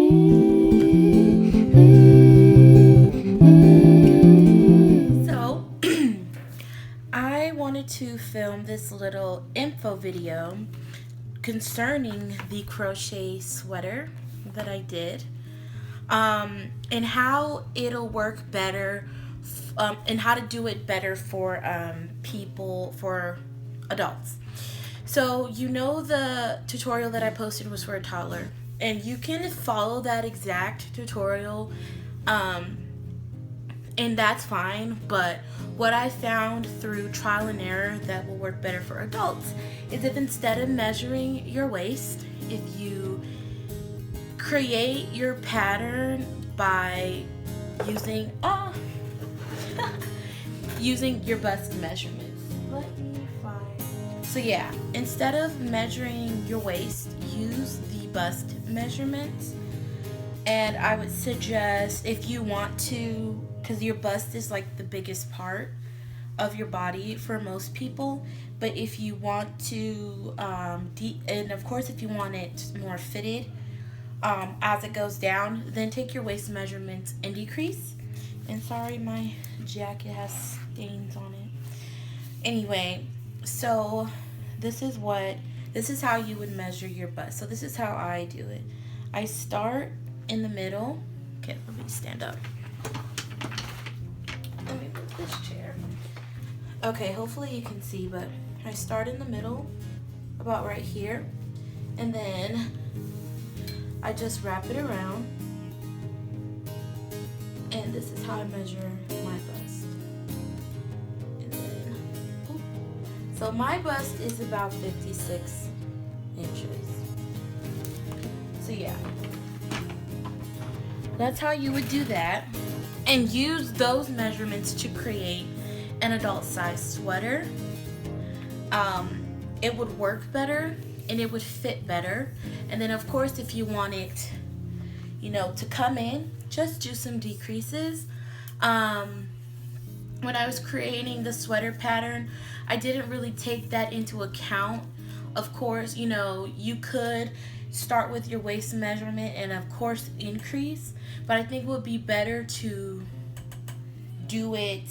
So, I wanted to film this little info video concerning the crochet sweater that I did, and how it'll work better, and how to do it better for people, for adults. So, you know, the tutorial that I posted was for a toddler, and you can follow that exact tutorial, and that's fine. But what I found through trial and error that will work better for adults is if instead of measuring your waist, if you create your pattern by using using your bust measurements. Let me find. So yeah, instead of measuring your waist, use the bust measurements. And I would suggest, if you want to, because your bust is like the biggest part of your body for most people, but if you want to and of course if you want it more fitted as it goes down, then take your waist measurements and decrease. And sorry, my jacket has stains on it. Anyway, so this is how you would measure your bust. So this is how I do it. I start in the middle. Okay, let me stand up. Let me move this chair. Okay, hopefully you can see, but I start in the middle, about right here, and then I just wrap it around, and this is how I measure my bust. And then, so my bust is about 56 inches. So yeah, that's how you would do that, and use those measurements to create an adult size sweater. It would work better and it would fit better. And then of course, if you want it, you know, to come in, just do some decreases. When I was creating the sweater pattern, I didn't really take that into account. Of course, you know, you could start with your waist measurement and of course increase, but I think it would be better to do it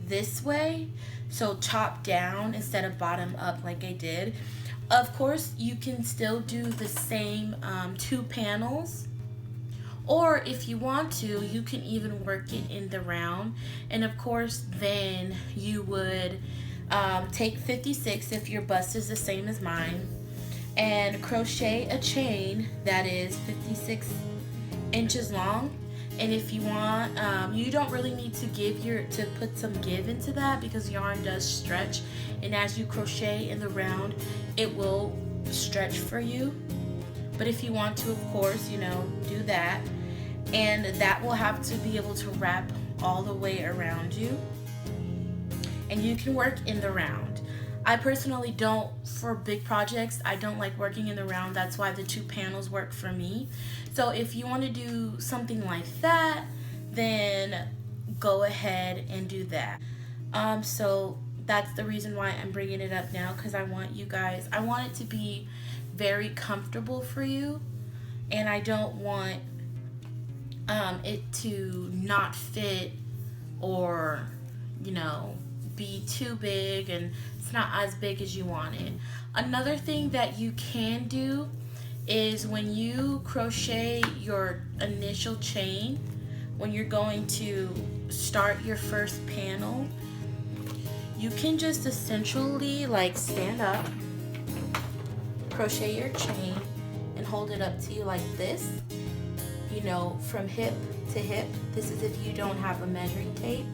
this way, so top down instead of bottom up like I did. Of course, you can still do the same 2 panels, or if you want to, you can even work it in the round. And of course, then you would take 56 if your bust is the same as mine, and crochet a chain that is 56 inches long. And if you want, you don't really need to put some give into that, because yarn does stretch, and as you crochet in the round, it will stretch for you. But if you want to, of course, you know, do that, and that will have to be able to wrap all the way around you, and you can work in the round. I personally don't, for big projects, I don't like working in the round. That's why the 2 panels work for me. So if you want to do something like that, then go ahead and do that. So that's the reason why I'm bringing it up now, because I want it to be very comfortable for you, and I don't want it to not fit, or, you know, be too big and it's not as big as you want it. Another thing that you can do is, when you crochet your initial chain, when you're going to start your first panel, you can just essentially like stand up, crochet your chain, and hold it up to you like this, you know, from hip to hip. This is if you don't have a measuring tape.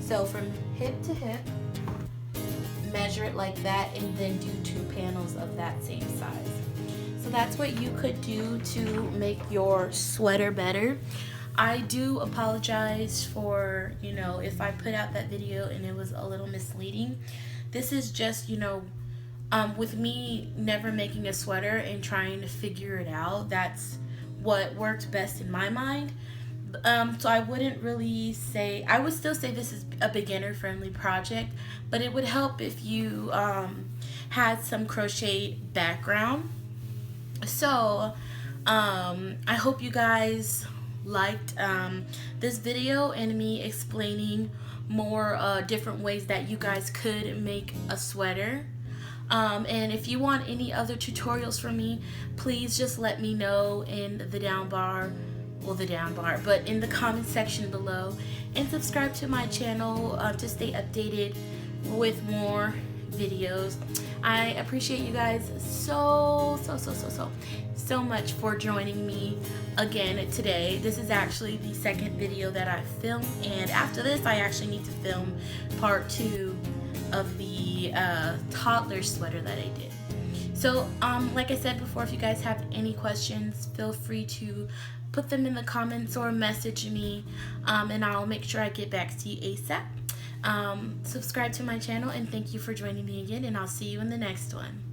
So from hip to hip, measure it like that, and then do 2 panels of that same size. So that's what you could do to make your sweater better. I do apologize for, you know, if I put out that video and it was a little misleading. This is just, you know, with me never making a sweater and trying to figure it out, that's what worked best in my mind. So I wouldn't really say, I would still say this is a beginner friendly project, but it would help if you had some crochet background. So I hope you guys liked this video and me explaining more different ways that you guys could make a sweater. And if you want any other tutorials from me, please just let me know in the down bar, but in the comment section below, and subscribe to my channel to stay updated with more videos. I appreciate you guys so much for joining me again today. This is actually the second video that I filmed, and after this I actually need to film part 2 of the toddler sweater that I did. So like I said before, if you guys have any questions, feel free to put them in the comments or message me, and I'll make sure I get back to you ASAP. Subscribe to my channel, and thank you for joining me again, and I'll see you in the next one.